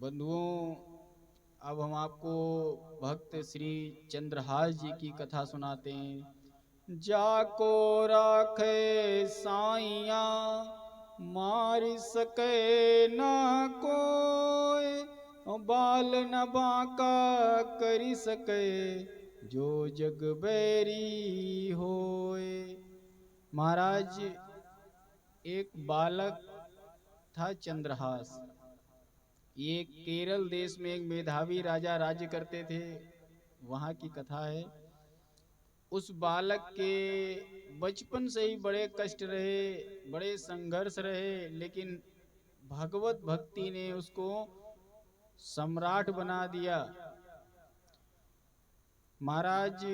बंधुओं, अब हम आपको भक्त श्री चंद्रहास जी की कथा सुनाते हैं। जाको राखे साइया, मार सके ना कोई, बाल न बांका करी सके, जो जग बैरी होए। महाराज, एक बालक था चंद्रहास। ये केरल देश में एक मेधावी राजा राज्य करते थे, वहां की कथा है। उस बालक के बचपन से ही बड़े कष्ट रहे, बड़े संघर्ष रहे, लेकिन भगवत भक्ति ने उसको सम्राट बना दिया। महाराज,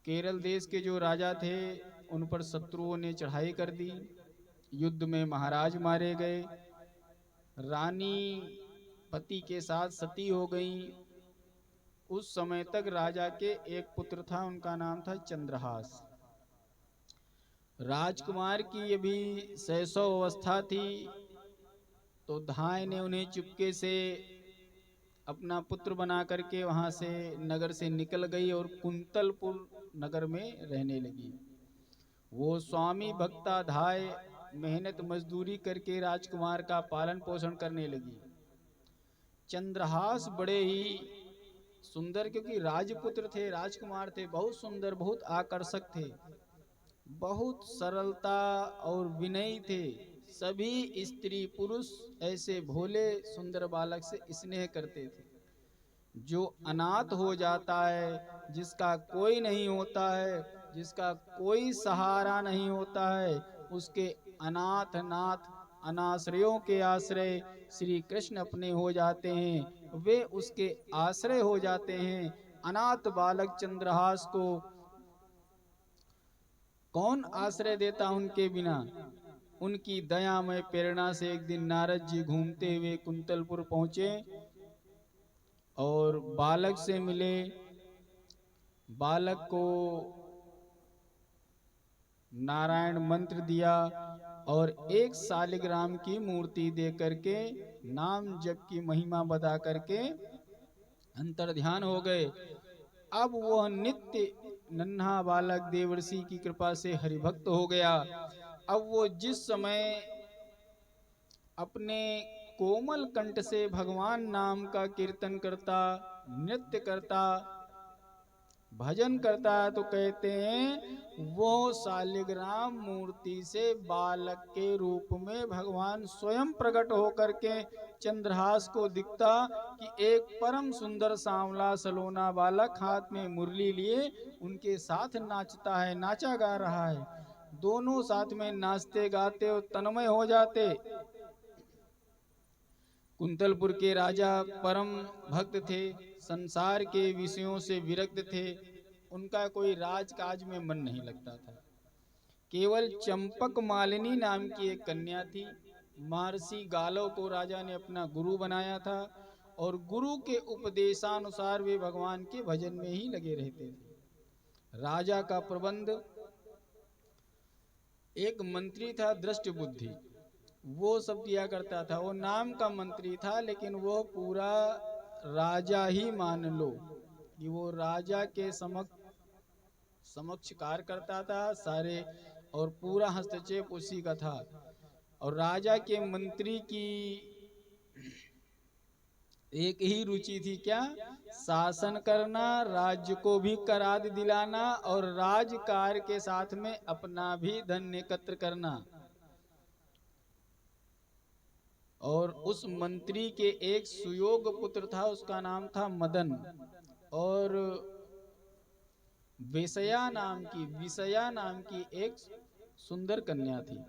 केरल देश के जो राजा थे उन पर शत्रुओं ने चढ़ाई कर दी। युद्ध में महाराज मारे गए, रानी पति के साथ सती हो गई। उस समय तक राजा के एक पुत्र था, उनका नाम था चंद्रहास। राजकुमार की ये भी शैशव अवस्था थी, तो धाय ने उन्हें चुपके से अपना पुत्र बना करके वहां से नगर से निकल गई और कुंतलपुर नगर में रहने लगी। वो स्वामी भक्ता धाय मेहनत मजदूरी करके राजकुमार का पालन पोषण करने लगी। चंद्रहास बड़े ही सुंदर, क्योंकि राजपुत्र थे, राजकुमार थे, बहुत सुंदर, बहुत आकर्षक थे, बहुत सरलता और विनयी थे। सभी स्त्री पुरुष ऐसे भोले सुंदर बालक से स्नेह करते थे। जो अनाथ हो जाता है, जिसका कोई नहीं होता है, जिसका कोई सहारा नहीं होता है, उसके अनाथ नाथ अनाश्रयों के आश्रय श्री कृष्ण अपने हो जाते हैं, वे उसके आश्रय हो जाते हैं। अनाथ बालक चंद्रहास को कौन आश्रय देता उनके बिना। उनकी दयामय प्रेरणा से एक दिन नारद जी घूमते हुए कुंतलपुर पहुंचे और बालक से मिले। बालक को नारायण मंत्र दिया और एक शालिग्राम की मूर्ति दे करके नाम जप की महिमा बता करके अंतर ध्यान हो गए। अब वह नित्य नन्हा बालक देवर्षि की कृपा से हरिभक्त हो गया। अब वो जिस समय अपने कोमल कंठ से भगवान नाम का कीर्तन करता, नृत्य करता, भजन करता है, तो कहते हैं वो शालिग्राम मूर्ति से बालक के रूप में भगवान स्वयं प्रकट होकर के चंद्रहास को दिखता कि एक परम सुंदर सांवला सलोना बालक हाथ में मुरली लिए उनके साथ नाचता है, नाचा गा रहा है। दोनों साथ में नाचते गाते और तन्मय हो जाते। कुंतलपुर के राजा परम भक्त थे, संसार के विषयों से विरक्त थे, उनका कोई राजकाज में मन नहीं लगता था। केवल चंपक मालिनी नाम की एक कन्या थी। महर्षि गालो को राजा ने अपना गुरु बनाया था और गुरु के उपदेशानुसार वे भगवान के भजन में ही लगे रहते थे। राजा का प्रबंध, एक मंत्री था दृष्ट बुद्धि, वो सब किया करता था। वो नाम का मंत्री था, लेकिन वो पूरा राजा ही मान लो कि वो राजा के समक्ष कार्य करता था सारे, और पूरा हस्तक्षेप उसी का था। और राजा के मंत्री की एक ही रुचि थी, क्या? शासन करना, राज्य को भी करार दिलाना और राज कार्य के साथ में अपना भी धन एकत्र करना। और उस मंत्री के एक सुयोग पुत्र था, उसका नाम था मदन, और विषया नाम की एक सुंदर कन्या थी।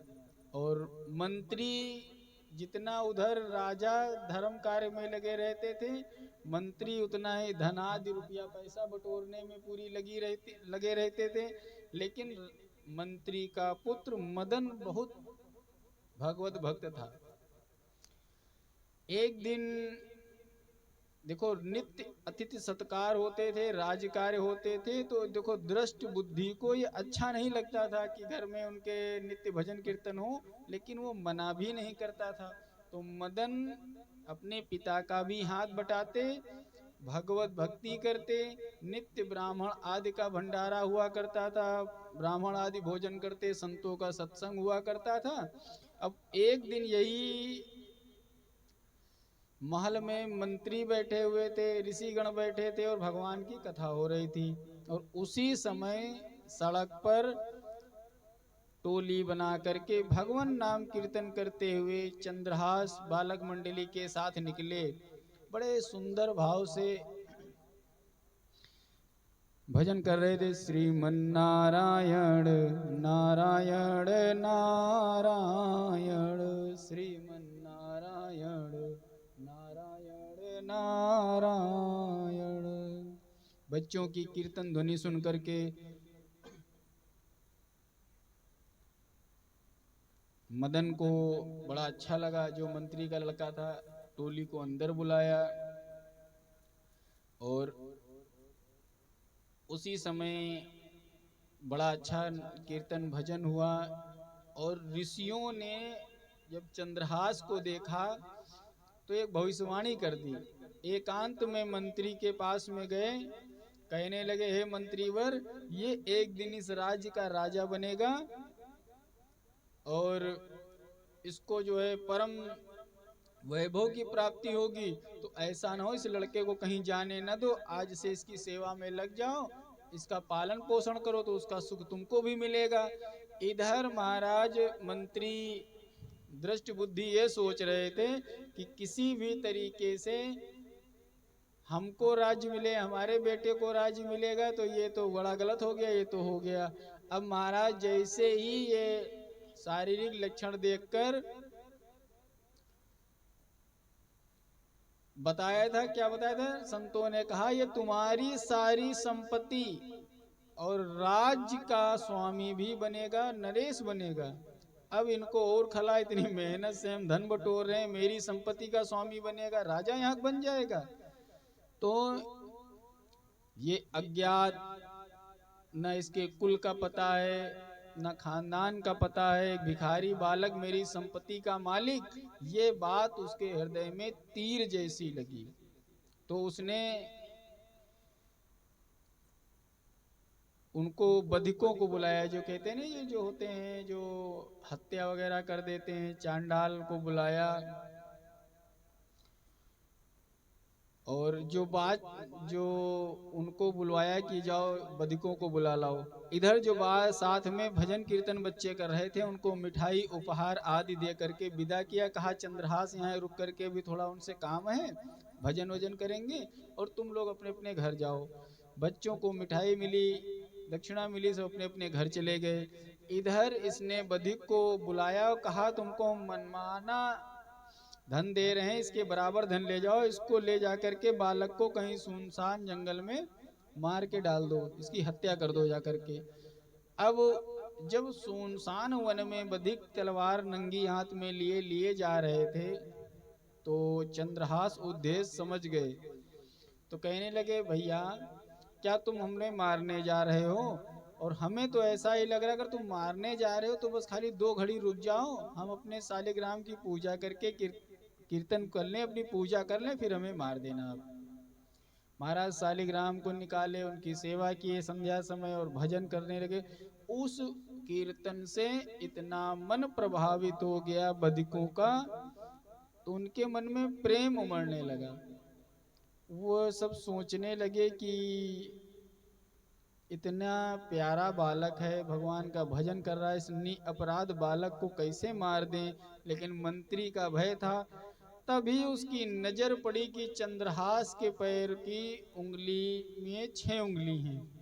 और मंत्री जितना उधर राजा धर्म कार्य में लगे रहते थे, मंत्री उतना ही धनादि रुपया पैसा बटोरने में पूरी लगे रहते थे। लेकिन मंत्री का पुत्र मदन बहुत भगवत भक्त था। एक दिन देखो, नित्य अतिथि सत्कार होते थे, राज कार्य होते थे, तो देखो दृष्ट बुद्धि को ये अच्छा नहीं लगता था कि घर में उनके नित्य भजन कीर्तन हो, लेकिन वो मना भी नहीं करता था। तो मदन अपने पिता का भी हाथ बटाते, भगवत भक्ति करते, नित्य ब्राह्मण आदि का भंडारा हुआ करता था, ब्राह्मण आदि भोजन करते, संतों का सत्संग हुआ करता था। अब एक दिन यही महल में मंत्री बैठे हुए थे, ऋषिगण बैठे थे और भगवान की कथा हो रही थी। और उसी समय सड़क पर टोली बना करके भगवान नाम कीर्तन करते हुए चंद्रहास बालक मंडली के साथ निकले। बड़े सुंदर भाव से भजन कर रहे थे, श्रीमन नारायण नारायण नारायण, श्रीमन नारायण नारायण नारायण। बच्चों की कीर्तन ध्वनि सुन करके मदन को बड़ा अच्छा लगा। जो मंत्री का लड़का था, टोली को अंदर बुलाया और उसी समय बड़ा अच्छा कीर्तन भजन हुआ। और ऋषियों ने जब चंद्रहास को देखा तो एक भविष्यवाणी कर दी। एकांत में मंत्री के पास में गए, कहने लगे, हे मंत्रीवर, ये एक दिन इस राज्य का राजा बनेगा और इसको जो है परम वैभव की प्राप्ति होगी। तो ऐसा ना हो इस लड़के को कहीं जाने न दो, आज से इसकी सेवा में लग जाओ, इसका पालन पोषण करो तो उसका सुख तुमको भी मिलेगा। इधर महाराज मंत्री दृष्ट बुद्धि ये सोच रहे थे कि किसी भी तरीके से हमको राज्य मिले, हमारे बेटे को राज्य मिलेगा, तो ये तो बड़ा गलत हो गया, ये तो हो गया। अब महाराज जैसे ही ये शारीरिक लक्षण देखकर बताया था, क्या बताया था, संतों ने कहा ये तुम्हारी सारी संपत्ति और राज्य का स्वामी भी बनेगा, नरेश बनेगा। अब इनको और खला, इतनी मेहनत से हम धन बटोर रहे हैं, मेरी संपत्ति का स्वामी बनेगा, राजा यहाँ बन जाएगा। तो ये अज्ञात, न इसके कुल का पता है न खानदान का पता है, एक भिखारी बालक मेरी संपत्ति का मालिक, ये बात उसके हृदय में तीर जैसी लगी। तो उसने उनको बधिकों को बुलाया, जो कहते हैं ना, ये जो होते हैं जो हत्या वगैरह कर देते हैं, चांडाल को बुलाया। और जो उनको बुलवाया कि जाओ बधिकों को बुला लाओ। इधर जो साथ में भजन कीर्तन बच्चे कर रहे थे, उनको मिठाई उपहार आदि दे करके विदा किया। कहा चंद्रहास यहाँ रुक करके भी थोड़ा उनसे काम है, भजन वजन करेंगे और तुम लोग अपने अपने घर जाओ। बच्चों को मिठाई मिली, दक्षिणा मिली, सब अपने अपने घर चले गए। इधर इसने बधिक को बुलाया और कहा तुमको मनमाना धन दे रहे हैं, इसके बराबर धन ले जाओ, इसको ले जाकर के बालक को कहीं सुनसान जंगल में मार के डाल दो, इसकी हत्या कर दो जाकर के। अब जब सुनसान वन में बधिक तलवार नंगी हाथ में लिए जा रहे थे, तो चंद्रहास उद्देश्य समझ गए। तो कहने लगे, भैया क्या तुम हमें मारने जा रहे हो? और हमें तो ऐसा ही लग रहा है, अगर तुम मारने जा रहे हो तो बस खाली 2 घड़ी रुक जाओ, हम अपने शालिग्राम की पूजा करके कीर्तन कर लें, अपनी पूजा कर लें, फिर हमें मार देना। आप महाराज शालिग्राम को निकाले, उनकी सेवा किए संध्या समय और भजन करने लगे। उस कीर्तन से इतना मन प्रभावित हो गया बधिकों का, तो उनके मन में प्रेम उमड़ने लगा। वो सब सोचने लगे कि इतना प्यारा बालक है, भगवान का भजन कर रहा है, इस अपराध बालक को कैसे मार दें। लेकिन मंत्री का भय था। तभी उसकी नजर पड़ी कि चंद्रहास के पैर की उंगली में 6 उंगली हैं।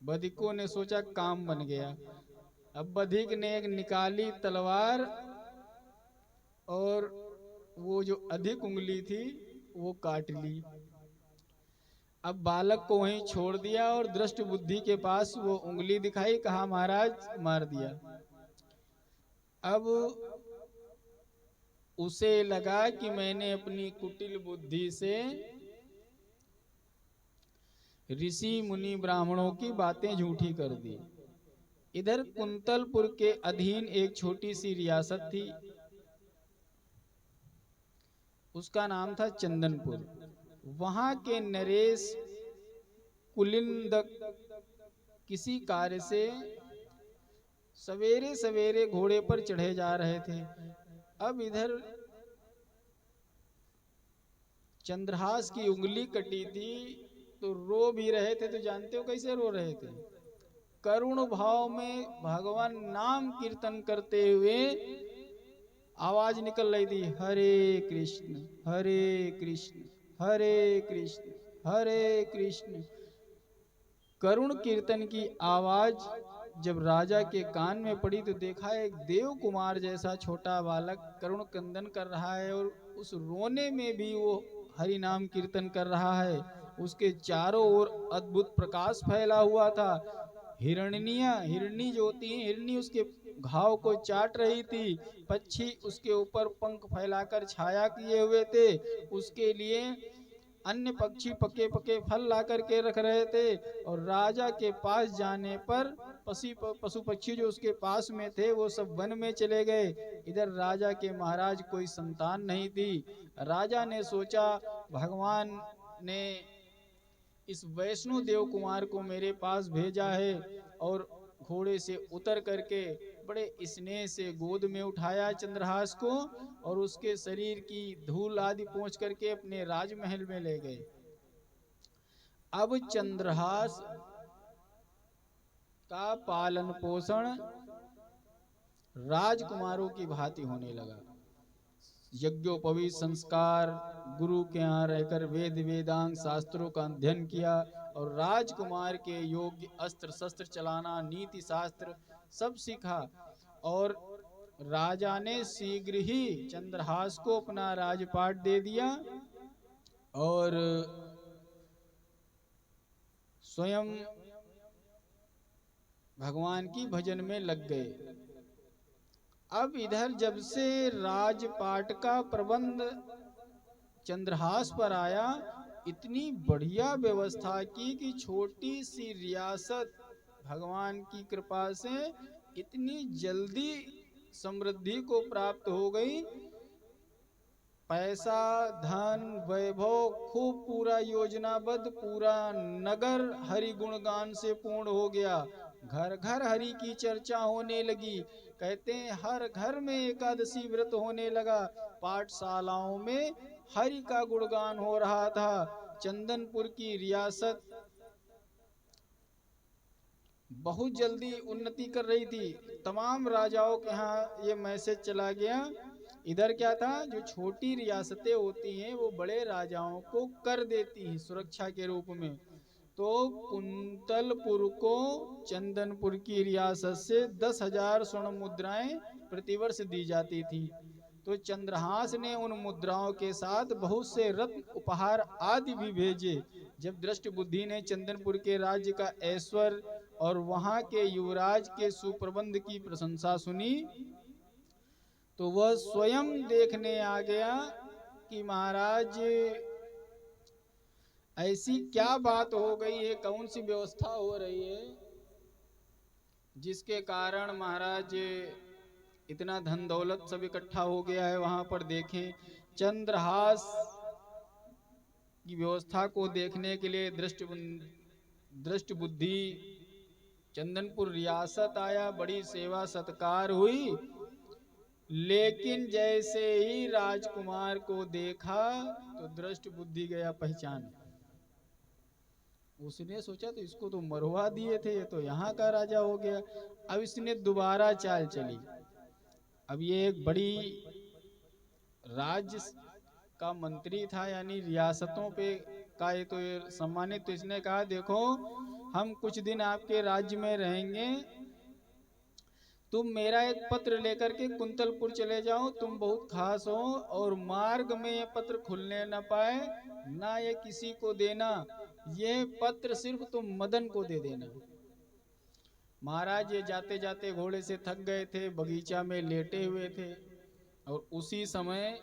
बधिकों ने सोचा काम बन गया। अब बधिक ने एक निकाली तलवार और वो जो अधिक उंगली थी वो काट ली। अब बालक को वहीं छोड़ दिया और दृष्ट बुद्धि के पास वो उंगली दिखाई, कहा महाराज मार दिया। अब उसे लगा कि मैंने अपनी कुटिल बुद्धि से ऋषि मुनि ब्राह्मणों की बातें झूठी कर दी, इधर कुंतलपुर के अधीन एक छोटी सी रियासत थी, उसका नाम था चंदनपुर। वहां के नरेश कुलिंदक किसी कार्य से सवेरे सवेरे घोड़े पर चढ़े जा रहे थे। अब इधर चंद्रहास की उंगली कटी थी तो रो भी रहे थे। तो जानते हो कैसे रो रहे थे? करुण भाव में भगवान नाम कीर्तन करते हुए आवाज निकल रही थी, हरे कृष्ण हरे कृष्ण हरे कृष्ण हरे कृष्ण। करुण कीर्तन की आवाज जब राजा के कान में पड़ी तो देखा एक देव कुमार जैसा छोटा बालक करुण क्रंदन कर रहा है और उस रोने में भी वो हरि नाम कीर्तन कर रहा है। उसके चारों ओर अद्भुत प्रकाश फैला हुआ था। हिरणी जो होती है, हिरणी उसके घाव को चाट रही थी। पक्षी उसके ऊपर पंख फैलाकर छाया किए हुए थे। उसके लिए अन्य पक्षी पके पके फल ला करके रख रहे थे। और राजा के पास जाने पर पशु पक्षी जो उसके पास में थे वो सब वन में चले गए। इधर राजा के महाराज कोई संतान नहीं थी। राजा ने सोचा भगवान ने इस वैष्णो देव कुमार को मेरे पास भेजा है, और घोड़े से उतर करके बड़े स्नेह से गोद में उठाया चंद्रहास को और उसके शरीर की धूल आदि पोंछ करके अपने राजमहल में ले गए। अब चंद्रहास का पालन पोषण राजकुमारों की भांति होने लगा। यज्ञोपवीत संस्कार, गुरु के यहाँ रहकर वेद वेदांग शास्त्रों का अध्ययन किया और राजकुमार के योग्य अस्त्र शस्त्र चलाना, नीति शास्त्र सब सीखा। और राजा ने शीघ्र ही चंद्रहास को अपना राजपाट दे दिया और स्वयं भगवान की भजन में लग गए। अब इधर जब से राजपाट का प्रबंध चंद्रहास पर आया, इतनी बढ़िया व्यवस्था की कि छोटी सी रियासत भगवान की कृपा से इतनी जल्दी समृद्धि को प्राप्त हो गई। पैसा धन वैभव खूब पूरा योजनाबद्ध पूरा नगर हरि गुणगान से पूर्ण हो गया। घर घर हरि की चर्चा होने लगी। कहते हैं हर घर में एकादशी व्रत होने लगा। पाठशालाओं में हरि का गुणगान हो रहा था। चंदनपुर की रियासत बहुत जल्दी उन्नति कर रही थी। तमाम राजाओं के यहाँ ये मैसेज चला गया। इधर क्या था, जो छोटी रियासतें होती हैं वो बड़े राजाओं को कर देती हैं सुरक्षा के रूप में। तो कुंतलपुर को चंदनपुर की रियासत से 10,000 स्वर्ण मुद्राएं प्रतिवर्ष दी जाती थी। तो चंद्रहास ने उन मुद्राओं के साथ बहुत से रत्न उपहार आदि भी भेजे। जब दृष्ट बुद्धि ने चंदनपुर के राज्य का ऐश्वर्य और वहां के युवराज के सुप्रबंध की प्रशंसा सुनी तो वह स्वयं देखने आ गया कि महाराज ऐसी क्या बात हो गई है, कौन सी व्यवस्था हो रही है जिसके कारण महाराज इतना धन दौलत सब इकट्ठा हो गया है। वहां पर देखें, चंद्रहास की व्यवस्था को देखने के लिए दृष्ट बुद्धि चंदनपुर रियासत आया। बड़ी सेवा सत्कार हुई, लेकिन जैसे ही राजकुमार को देखा तो दृष्ट बुद्धि गया पहचान। उसने सोचा तो इसको तो मरवा दिए थे, ये तो यहाँ का राजा हो गया। अब इसने दोबारा चाल चली। अब ये एक बड़ी राज्य का मंत्री था, यानी रियासतों पे का ये तो सम्मानित। तो इसने कहा देखो हम कुछ दिन आपके राज्य में रहेंगे, तुम मेरा एक पत्र लेकर के कुंतलपुर चले जाओ, तुम बहुत खास हो और मार्ग में ये पत्र खुलने न पाए, ना ये किसी को देना, ये पत्र सिर्फ तुम मदन को दे देना। महाराज ये जाते जाते घोड़े से थक गए थे, बगीचा में लेटे हुए थे और उसी समय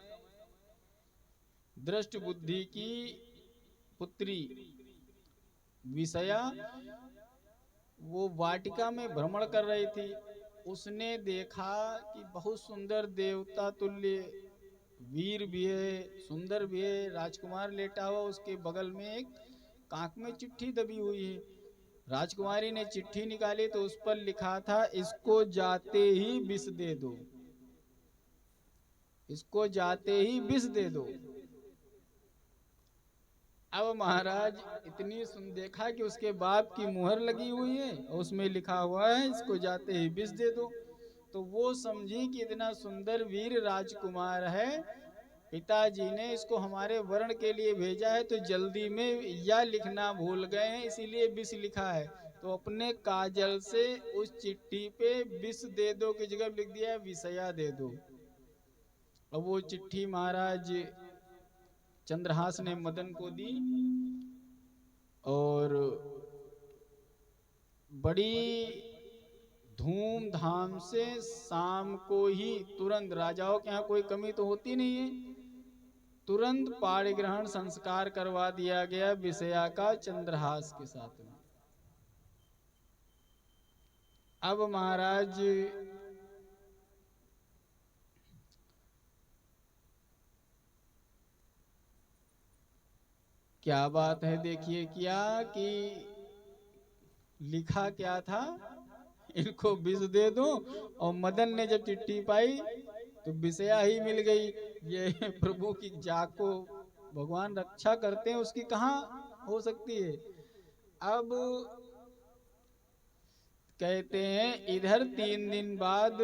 दृष्ट बुद्धि की पुत्री विषया वो वाटिका में भ्रमण कर रही थी। उसने देखा कि बहुत सुंदर देवता तुल्य वीर भी है, सुंदर भी है, राजकुमार लेटा हुआ, उसके बगल में एक कांख में चिट्ठी दबी हुई है। राजकुमारी ने चिट्ठी निकाली तो उस पर लिखा था, इसको जाते ही विष दे दो, इसको जाते ही विष दे दो। अब महाराज इतनी सुन देखा कि उसके बाप की मुहर लगी हुई है और उसमें लिखा हुआ है इसको जाते ही विष दे दो। तो वो समझी कि इतना सुंदर वीर राजकुमार है, पिताजी ने इसको हमारे वर्ण के लिए भेजा है, तो जल्दी में या लिखना भूल गए हैं इसीलिए विष लिखा है। तो अपने काजल से उस चिट्ठी पे विष दे दो की जगह लिख दिया विषया दे दो। और वो चिट्ठी महाराज चंद्रहास ने मदन को दी और बड़ी धूमधाम से शाम को ही तुरंत, राजाओं के यहाँ कोई कमी तो होती नहीं है, तुरंत पाणिग्रहण संस्कार करवा दिया गया विषया का चंद्रहास के साथ में। अब महाराज क्या बात है, देखिए क्या कि लिखा क्या था, इनको विष दे दो, और मदन ने जब चिट्ठी पाई तो विषया ही मिल गई। ये प्रभु की जाको भगवान रक्षा करते हैं उसकी कहाँ हो सकती है। अब कहते हैं इधर 3 दिन बाद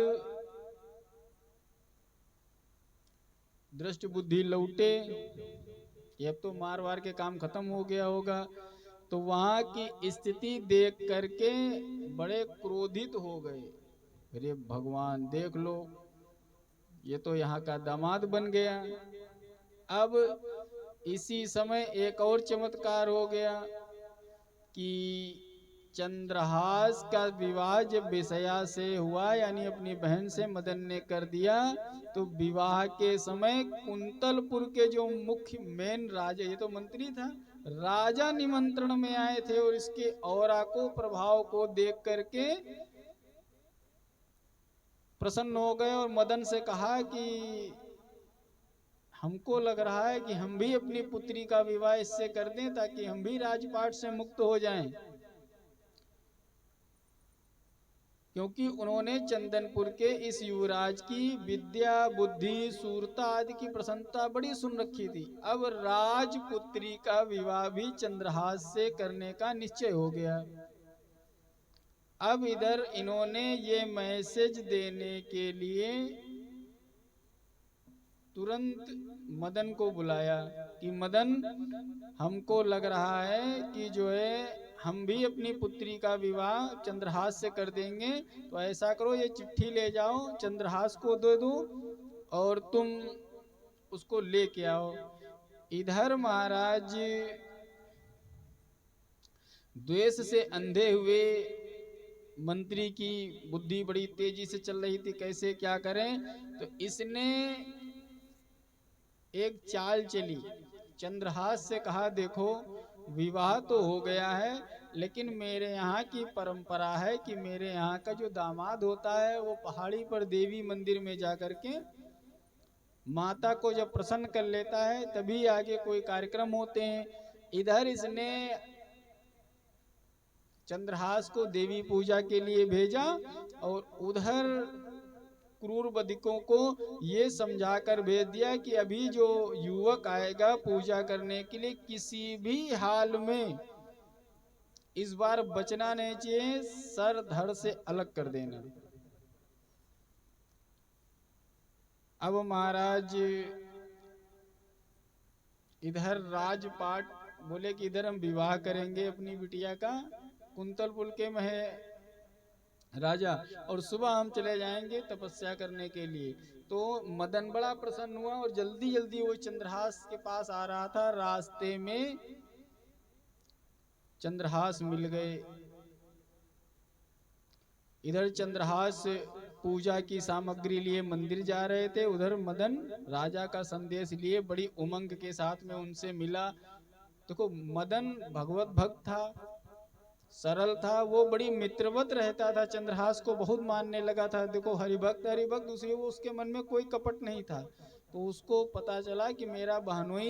दृष्ट बुद्धि लौटे, अब तो मार वार के काम खत्म हो गया होगा, तो वहां की स्थिति देख करके बड़े क्रोधित हो गए। अरे भगवान देख लो, ये तो यहाँ का दामाद बन गया। अब इसी समय एक और चमत्कार हो गया कि चंद्रहास का विवाह जब विषया से हुआ, यानी अपनी बहन से मदन ने कर दिया, तो विवाह के समय कुंतलपुर के जो मुख्य मेन राजा, ये तो मंत्री था, राजा निमंत्रण में आए थे और इसके औरा को प्रभाव को देख करके प्रसन्न हो गए और मदन से कहा कि हमको लग रहा है कि हम भी अपनी पुत्री का विवाह इससे कर दें ताकि हम भी राजपाट से मुक्त हो जाएं, क्योंकि उन्होंने चंदनपुर के इस युवराज की विद्या बुद्धि सूरता आदि की प्रसन्नता बड़ी सुन रखी थी। अब राजपुत्री का विवाह भी चंद्रहास से करने का निश्चय हो गया। अब इधर इन्होंने ये मैसेज देने के लिए तुरंत मदन को बुलाया कि मदन, हमको लग रहा है कि जो है हम भी अपनी पुत्री का विवाह चंद्रहास से कर देंगे, तो ऐसा करो ये चिट्ठी ले जाओ चंद्रहास को दे दो और तुम उसको लेके आओ। इधर महाराज द्वेष से अंधे हुए मंत्री की बुद्धि बड़ी तेजी से चल रही थी, कैसे क्या करें, तो इसने एक चाल चली, चंद्रहास से कहा देखो विवाह तो हो गया है, लेकिन मेरे यहाँ की परंपरा है कि मेरे यहाँ का जो दामाद होता है वो पहाड़ी पर देवी मंदिर में जाकर के माता को जब प्रसन्न कर लेता है तभी आगे कोई कार्यक्रम होते हैं। इधर इसने चंद्रहास को देवी पूजा के लिए भेजा और उधर क्रूर बधिकों को ये समझाकर भेज दिया कि अभी जो युवक आएगा पूजा करने के लिए किसी भी हाल में इस बार बचना नहीं चाहिए, सर धड़ से अलग कर देना। अब महाराज इधर राजपाट बोले कि इधर हम विवाह करेंगे अपनी बिटिया का कुंतलपुर के महे राजा, और सुबह हम चले जाएंगे तपस्या करने के लिए। तो मदन बड़ा प्रसन्न हुआ और जल्दी जल्दी वो चंद्रहास के पास आ रहा था, रास्ते में चंद्रहास मिल गए। इधर चंद्रहास पूजा की सामग्री लिए मंदिर जा रहे थे, उधर मदन राजा का संदेश लिए बड़ी उमंग के साथ में उनसे मिला। देखो मदन भगवत भक्त था, सरल था, वो बड़ी मित्रवत रहता था, चंद्रहास को बहुत मानने लगा था। देखो हरिभक्त हरिभक्त दूसरी, वो उसके मन में कोई कपट नहीं था। तो उसको पता चला कि मेरा बहनोई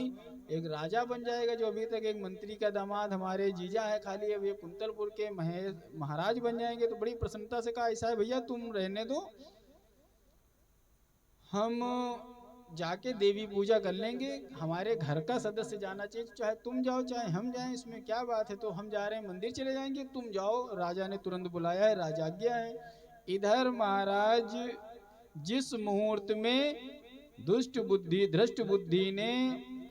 एक राजा बन जाएगा, जो अभी तक एक मंत्री का दामाद हमारे जीजा है, खाली अब ये कुंतलपुर के महाराज बन जाएंगे। तो बड़ी प्रसन्नता से कहा, ऐसा है भैया तुम रहने दो, हम जाके देवी पूजा कर लेंगे, हमारे घर का सदस्य जाना चाहिए, चाहे तुम जाओ चाहे हम जाएं, इसमें क्या बात है। तो हम जा रहे हैं, मंदिर चले जाएंगे, तुम जाओ। राजा ने तुरंत बुलाया है, राजाज्ञा है। इधर महाराज जिस मुहूर्त में धृष्ट बुद्धि ने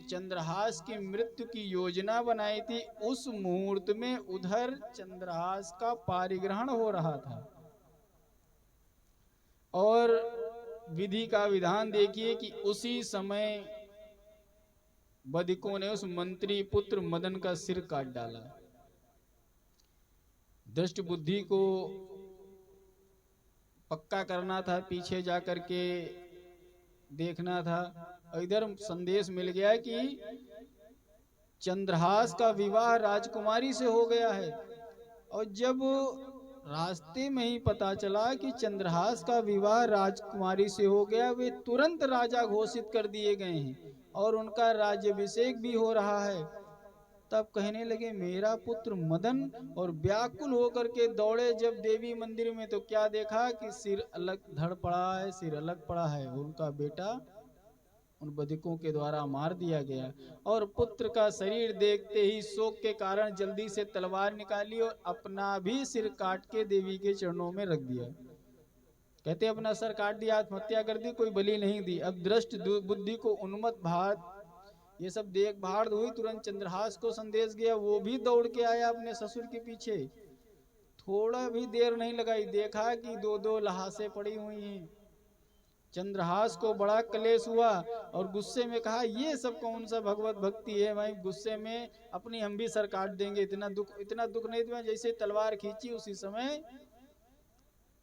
चंद्रहास की मृत्यु की योजना बनाई थी, उस मुहूर्त में उधर चंद्रहास का पारिग्रहण हो रहा था। और विधि का विधान देखिए कि उसी समय बदिकों ने उस मंत्री पुत्र मदन का सिर काट डाला। दृष्ट बुद्धि को पक्का करना था, पीछे जाकर के देखना था। इधर संदेश मिल गया कि चंद्रहास का विवाह राजकुमारी से हो गया है। और जब रास्ते में ही पता चला कि चंद्रहास का विवाह राजकुमारी से हो गया, वे तुरंत राजा घोषित कर दिए गए हैं और उनका राज्याभिषेक भी हो रहा है। तब कहने लगे मेरा पुत्र मदन, और व्याकुल होकर के दौड़े जब देवी मंदिर में, तो क्या देखा कि सिर अलग धड़ पड़ा है, सिर अलग पड़ा है। उनका बेटा उन बधिकों के द्वारा मार दिया गया। और पुत्र का शरीर देखते ही शोक के कारण जल्दी से तलवार निकाली और अपना भी सिर काट के देवी के चरणों में रख दिया। कहते अपना सर काट दिया, आत्महत्या कर दी, कोई बलि नहीं दी। अब दृष्ट बुद्धि को उन्मत्त भात ये सब देख भाड़ हुई, तुरंत चंद्रहास को संदेश गया, वो भी दौड़ के आया अपने ससुर के पीछे। थोड़ा भी देर नहीं लगाई, देखा कि दो दो लाशें पड़ी हुई हैं। चंद्रहास को बड़ा क्लेश हुआ और गुस्से में कहा, ये सब कौन सा भगवत भक्ति है भाई, गुस्से में अपनी हम भी सर काट देंगे। इतना दुख नहीं था। जैसे तलवार खींची, उसी समय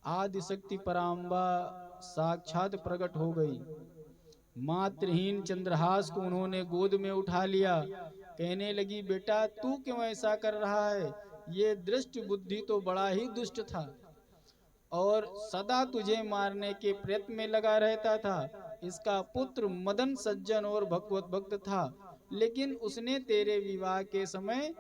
आदि शक्ति पराम्बा साक्षात प्रकट हो गई। मातृहीन चंद्रहास को उन्होंने गोद में उठा लिया। कहने लगी, बेटा तू क्यों ऐसा कर रहा है, ये दृष्ट बुद्धि तो बड़ा ही दुष्ट था और सदा तुझे मारने के प्रयत्न में लगा रहता था। इसका पुत्र मदन सज्जन और भगवत भक्त था, लेकिन उसने तेरे विवाह के समय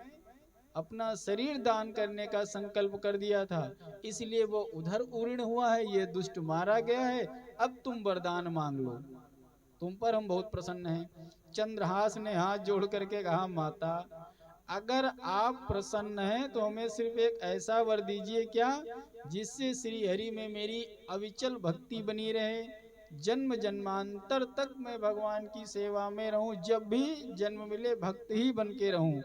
अपना शरीर दान करने का संकल्प कर दिया था, इसलिए वो उधर उरीण हुआ है, ये दुष्ट मारा गया है। अब तुम वरदान मांग लो, तुम पर हम बहुत प्रसन्न हैं। चंद्रहास ने हाथ जोड़ करके कहा, माता अगर आप प्रसन्न हैं तो हमें सिर्फ एक ऐसा वर दीजिए क्या, जिससे श्री हरि में मेरी अविचल भक्ति बनी रहे, जन्म जन्मांतर तक मैं भगवान की सेवा में रहूं, जब भी जन्म मिले भक्त ही बन के रहूं।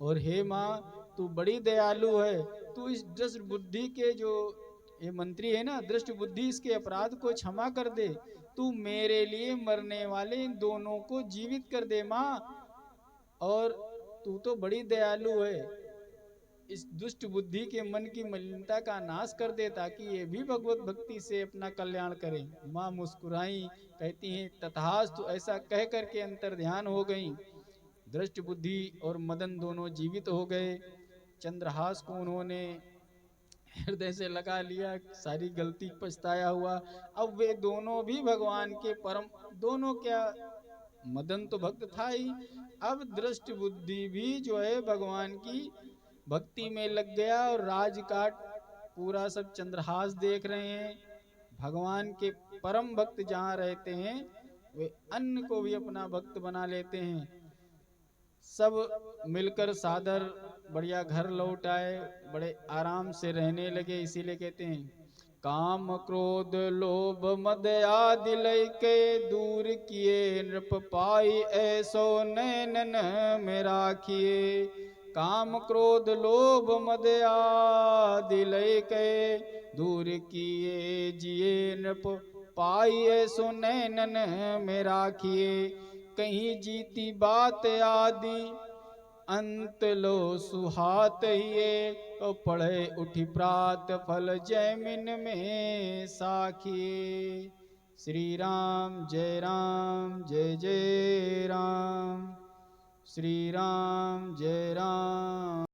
और हे माँ तू बड़ी दयालु है, तू इस दृष्ट बुद्धि के जो ये मंत्री है ना, दृष्ट बुद्धि, इसके अपराध को क्षमा कर दे, तू मेरे लिए मरने वाले इन दोनों को जीवित कर दे माँ। और तू तो बड़ी दयालु है, इस दुष्ट बुद्धि के मन की मलिनता का नाश कर दे, ताकि ये भी भगवत भक्ति से अपना कल्याण करें। माँ मुस्कुराई, कहती हैं तथास्तु। ऐसा कह करके अंतर ध्यान हो गई। दृष्ट बुद्धि और मदन दोनों जीवित हो गए। चंद्रहास को उन्होंने हृदय से लगा लिया, सारी गलती पछताया हुआ। अब वे दोनों भी भगवान के परम, दोनों क्या, मदन तो भक्त था ही, अब दृष्ट बुद्धि भी जो है भगवान की भक्ति में लग गया। और राजकाट पूरा सब चंद्रहास देख रहे हैं। भगवान के परम भक्त जहाँ रहते हैं, वे अन्य को भी अपना भक्त बना लेते हैं। सब मिलकर सादर बढ़िया घर लौट आए, बड़े आराम से रहने लगे। इसीलिए कहते हैं, काम क्रोध लोभ मद आदि लय के दूर किए, नृप पाई ऐसो नैनन में राखिए। काम क्रोध लोभ मद आदि लय के दूर किए, जिए नृप पाई ऐसो नैनन में राखिए। कहीं जीती बात आदि अंत लो सुहात हिए, तो पढ़े उठी प्रात फल जैमिन में साखिए। श्री राम जय राम जय जय राम, श्री राम जय राम।